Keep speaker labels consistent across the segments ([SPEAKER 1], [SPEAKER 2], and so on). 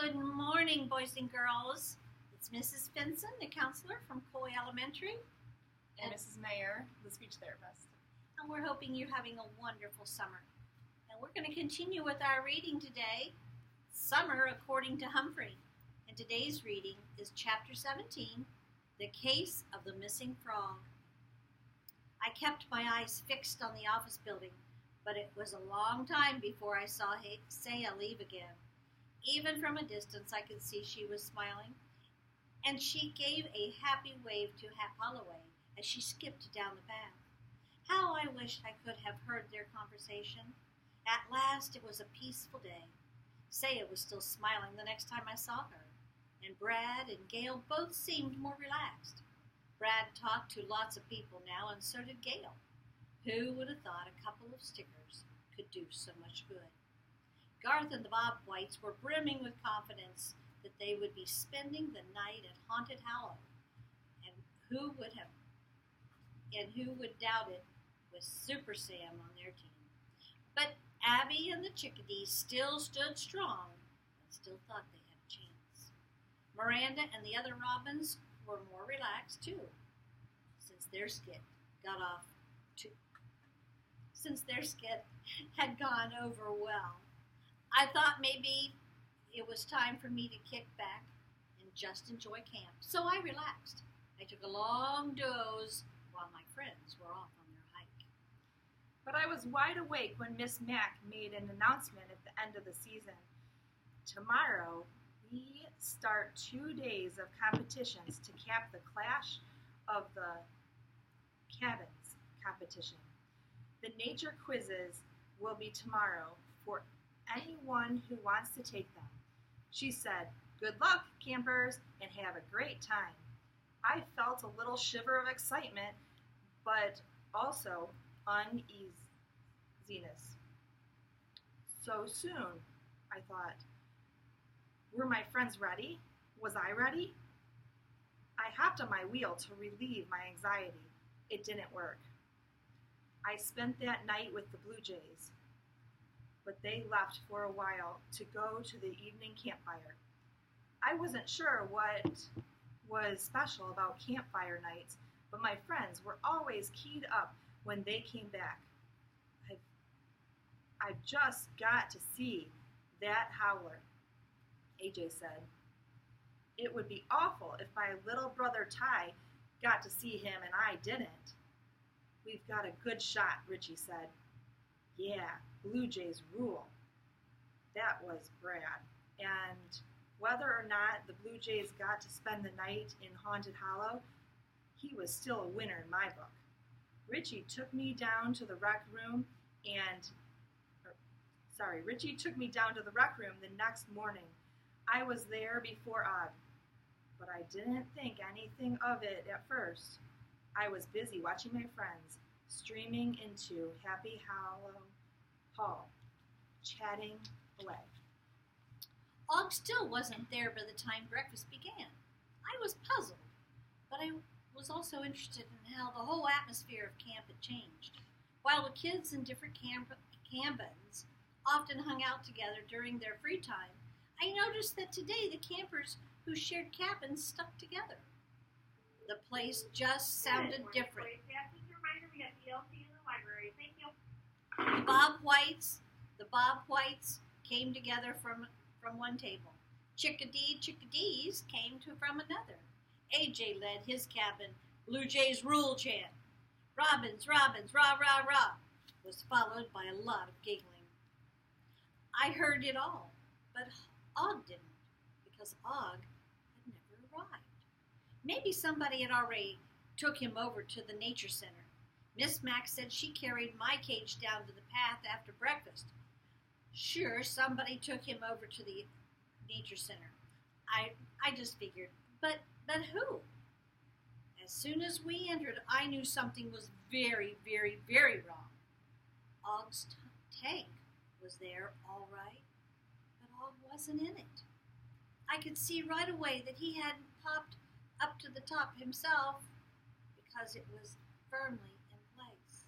[SPEAKER 1] Good morning, boys and girls. It's Mrs. Benson, the counselor from Coy Elementary,
[SPEAKER 2] And Mrs. Mayer, the speech therapist.
[SPEAKER 1] and we're hoping you're having a wonderful summer. And we're going to continue with our reading today, Summer According to Humphrey. And today's reading is Chapter 17, The Case of the Missing Frog. I kept my eyes fixed on the office building, but it was a long time before I saw Saya leave again. Even from a distance, I could see she was smiling, and she gave a happy wave to Hap Holloway as she skipped down the path. How I wished I could have heard their conversation. At last, it was a peaceful day. Saya was still smiling the next time I saw her, and Brad and Gail both seemed more relaxed. Brad talked to lots of people now, and so did Gail. Who would have thought a couple of stickers could do so much good? Garth and the Bob Whites were brimming with confidence that they would be spending the night at Haunted Hollow, and who would doubt it with Super Sam on their team? But Abby and the Chickadees still stood strong and still thought they had a chance. Miranda and the other Robins were more relaxed too, since their skit had gone over well. I thought maybe it was time for me to kick back and just enjoy camp, so I relaxed. I took a long doze while my friends were off on their hike.
[SPEAKER 2] But I was wide awake when Miss Mack made an announcement at the end of the season. Tomorrow, we start 2 days of competitions to cap the Clash of the Cabins competition. The nature quizzes will be tomorrow for anyone who wants to take them. She said, "Good luck, campers, and have a great time." I felt a little shiver of excitement, but also uneasiness. So soon, I thought. Were my friends ready? Was I ready? I hopped on my wheel to relieve my anxiety. It didn't work. I spent that night with the Blue Jays, but they left for a while to go to the evening campfire. I wasn't sure what was special about campfire nights, but my friends were always keyed up when they came back. I've just got to see that howler, AJ said. It would be awful if my little brother Ty got to see him and I didn't. We've got a good shot, Richie said. Yeah, Blue Jays rule. That was Brad. And whether or not the Blue Jays got to spend the night in Haunted Hollow, he was still a winner in my book. Richie took me down to the rec room the next morning. I was there before Og, but I didn't think anything of it at first. I was busy watching my friends streaming into Happy Hollow Hall, chatting away.
[SPEAKER 1] Og still wasn't there by the time breakfast began. I was puzzled, but I was also interested in how the whole atmosphere of camp had changed. While the kids in different cabins often hung out together during their free time, I noticed that today the campers who shared cabins stuck together. The place just sounded different. The Bob Whites came together from one table. Chickadees came from another. AJ led his cabin, Blue Jays rule chant. Robins, rah, rah, rah, was followed by a lot of giggling. I heard it all, but Og didn't, because Og had never arrived. Maybe somebody had already took him over to the nature center. Miss Mack said she carried my cage down to the path after breakfast. Sure, somebody took him over to the nature center. I just figured, but who? As soon as we entered, I knew something was very, very, very wrong. Og's tank was there, all right, but Og wasn't in it. I could see right away that he hadn't popped up to the top himself because it was firmly in place.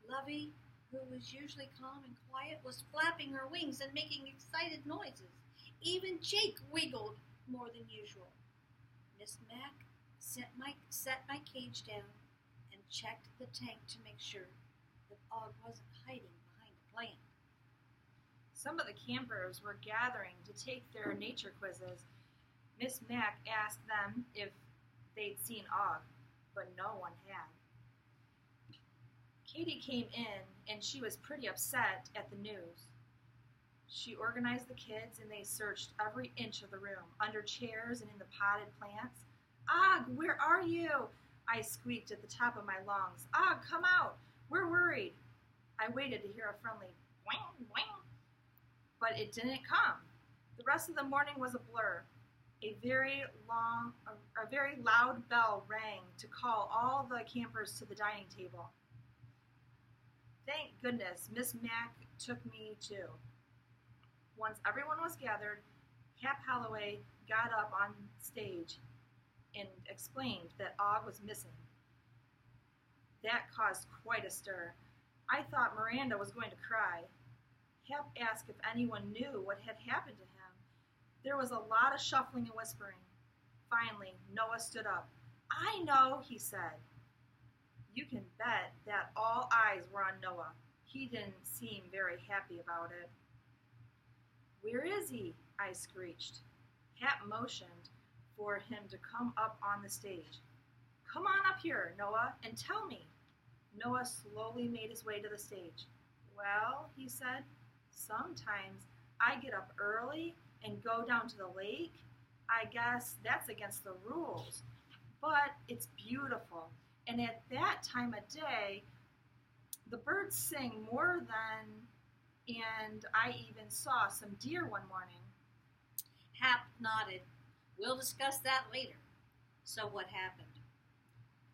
[SPEAKER 1] Lovey, who was usually calm and quiet, was flapping her wings and making excited noises. Even Jake wiggled more than usual. Miss Mac set my cage down and checked the tank to make sure that Og wasn't hiding behind a plant.
[SPEAKER 2] Some of the campers were gathering to take their nature quizzes. Miss Mac asked them if they'd seen Og, but no one had. Katie came in, and she was pretty upset at the news. She organized the kids, and they searched every inch of the room, under chairs and in the potted plants. Og, where are you? I squeaked at the top of my lungs. Og, come out! We're worried. I waited to hear a friendly wang, wang, but it didn't come. The rest of the morning was a blur. A very loud bell rang to call all the campers to the dining table. Thank goodness Miss Mac took me too. Once everyone was gathered, Cap Holloway got up on stage and explained that Og was missing. That caused quite a stir. I thought Miranda was going to cry. Cap asked if anyone knew what had happened to him. There was a lot of shuffling and whispering. Finally, Noah stood up. I know, he said. You can bet that all eyes were on Noah. He didn't seem very happy about it. Where is he? I screeched. Cap motioned for him to come up on the stage. Come on up here, Noah, and tell me. Noah slowly made his way to the stage. Well, he said, sometimes I get up early and go down to the lake. I guess that's against the rules, but it's beautiful. And at that time of day, the birds sing more than, and I even saw some deer one morning.
[SPEAKER 1] Hap nodded. We'll discuss that later. So what happened?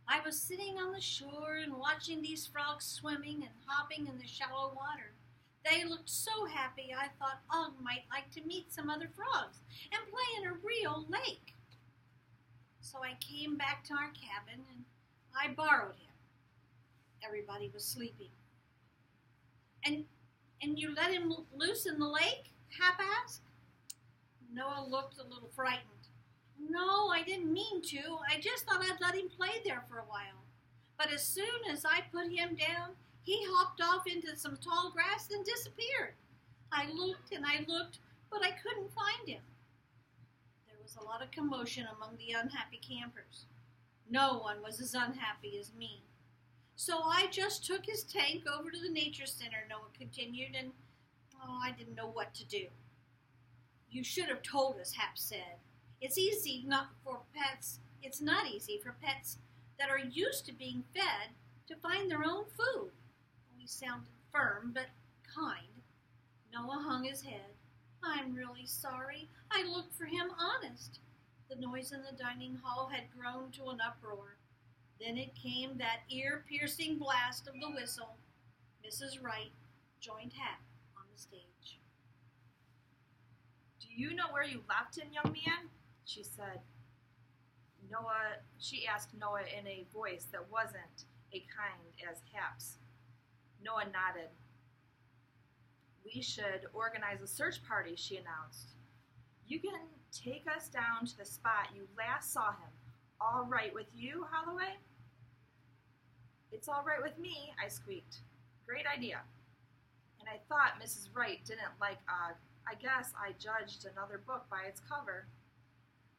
[SPEAKER 1] I was sitting on the shore and watching these frogs swimming and hopping in the shallow water. They looked so happy I thought Og might like to meet some other frogs and play in a real lake. So I came back to our cabin and I borrowed him. Everybody was sleeping. And you let him loose in the lake? Hap asked. Noah looked a little frightened. No, I didn't mean to. I just thought I'd let him play there for a while. But as soon as I put him down, he hopped off into some tall grass and disappeared. I looked and I looked, but I couldn't find him. There was a lot of commotion among the unhappy campers. No one was as unhappy as me. So I just took his tank over to the nature center, Noah continued, and I didn't know what to do. You should have told us, Hap said. It's not easy for pets that are used to being fed to find their own food. He sounded firm but kind. Noah hung his head. I'm really sorry. I looked for him honest. The noise in the dining hall had grown to an uproar. Then it came, that ear-piercing blast of the whistle. Mrs. Wright joined Hap on the stage.
[SPEAKER 2] Do you know where you left him, young man? She said. She asked Noah in a voice that wasn't as kind as Hap's. Noah nodded. We should organize a search party, she announced. You can take us down to the spot you last saw him. All right with you, Holloway? It's all right with me, I squeaked. Great idea. And I thought Mrs. Wright didn't like Og. I guess I judged another book by its cover.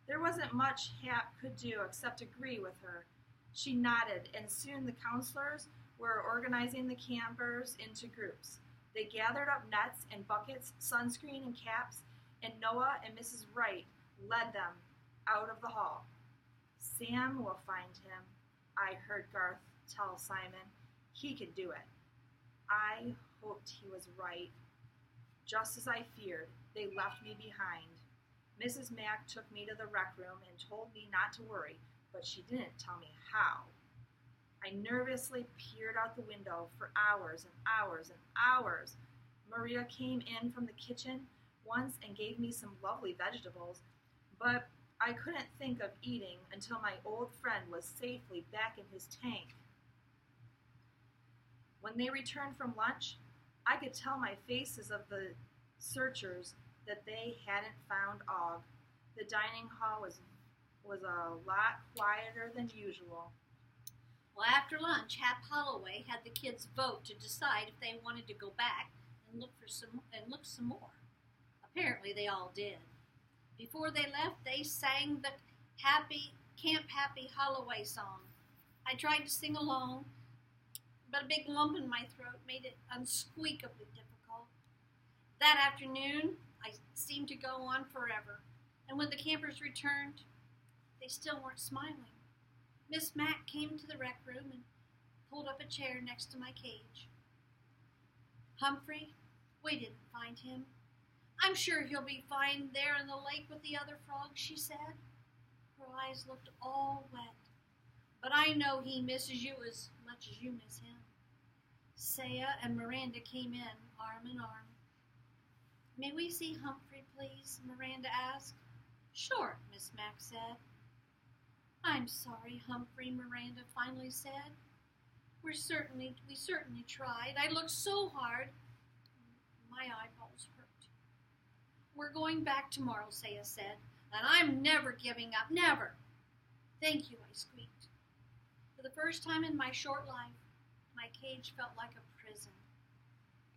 [SPEAKER 2] There wasn't much Hap could do except agree with her. She nodded, and soon the counselors were organizing the campers into groups. They gathered up nets and buckets, sunscreen and caps, and Noah and Mrs. Wright led them out of the hall. Sam will find him, I heard Garth tell Simon. He could do it. I hoped he was right. Just as I feared, they left me behind. Mrs. Mac took me to the rec room and told me not to worry, but she didn't tell me how. I nervously peered out the window for hours and hours and hours. Maria came in from the kitchen once and gave me some lovely vegetables, but I couldn't think of eating until my old friend was safely back in his tank. When they returned from lunch, I could tell my faces of the searchers that they hadn't found Og. The dining hall was a lot quieter than usual.
[SPEAKER 1] Well, after lunch, Hap Holloway had the kids vote to decide if they wanted to go back and look some more. Apparently, they all did. Before they left, they sang the Camp Happy Holloway song. I tried to sing along, but a big lump in my throat made it unsqueakably difficult. That afternoon, I seemed to go on forever, and when the campers returned, they still weren't smiling. Miss Mack came to the rec room and pulled up a chair next to my cage. Humphrey, we didn't find him. I'm sure he'll be fine there in the lake with the other frogs, she said. Her eyes looked all wet. But I know he misses you as much as you miss him. Saya and Miranda came in, arm in arm. May we see Humphrey, please? Miranda asked. Sure, Miss Mack said. I'm sorry, Humphrey, Miranda finally said. We certainly tried. I looked so hard. My eyeballs hurt. We're going back tomorrow, Saya said, and I'm never giving up, never. Thank you, I squeaked. For the first time in my short life, my cage felt like a prison.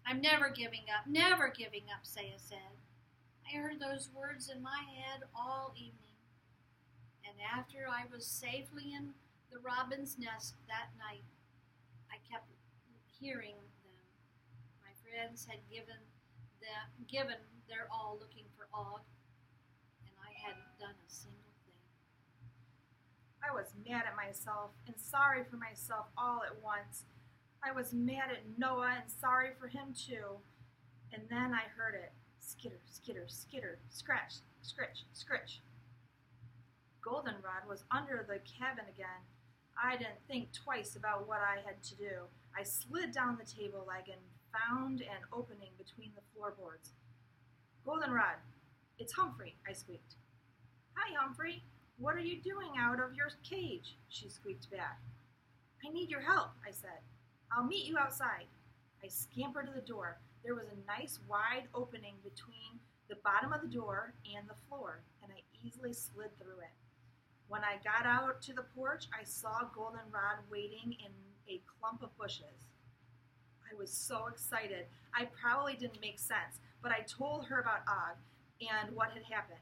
[SPEAKER 1] I'm never giving up, Saya said. I heard those words in my head all evening. And after I was safely in the robin's nest that night, I kept hearing them. My friends had given their all looking for Og, and I hadn't done a single thing.
[SPEAKER 2] I was mad at myself and sorry for myself all at once. I was mad at Noah and sorry for him too. And then I heard it. Skitter, skitter, skitter, scratch, scritch, scritch. Goldenrod was under the cabin again. I didn't think twice about what I had to do. I slid down the table leg and found an opening between the floorboards. Goldenrod, it's Humphrey, I squeaked. Hi, Humphrey. What are you doing out of your cage? She squeaked back. I need your help, I said. I'll meet you outside. I scampered to the door. There was a nice wide opening between the bottom of the door and the floor, and I easily slid through it. When I got out to the porch, I saw Goldenrod waiting in a clump of bushes. I was so excited. I probably didn't make sense, but I told her about Og and what had happened.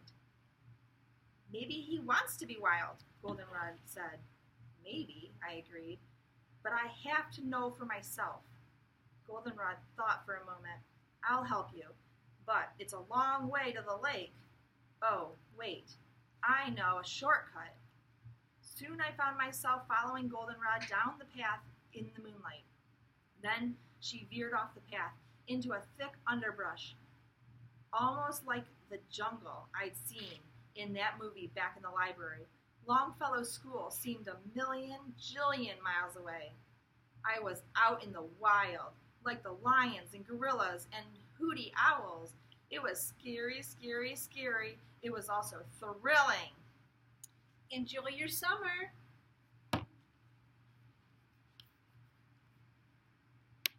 [SPEAKER 2] Maybe he wants to be wild, Goldenrod said. Maybe, I agreed, but I have to know for myself. Goldenrod thought for a moment. I'll help you, but it's a long way to the lake. Oh, wait, I know a shortcut. Soon I found myself following Goldenrod down the path in the moonlight. Then she veered off the path into a thick underbrush, almost like the jungle I'd seen in that movie back in the library. Longfellow School seemed a million jillion miles away. I was out in the wild, like the lions and gorillas and hooty owls. It was scary, scary, scary. It was also thrilling.
[SPEAKER 1] Enjoy your summer,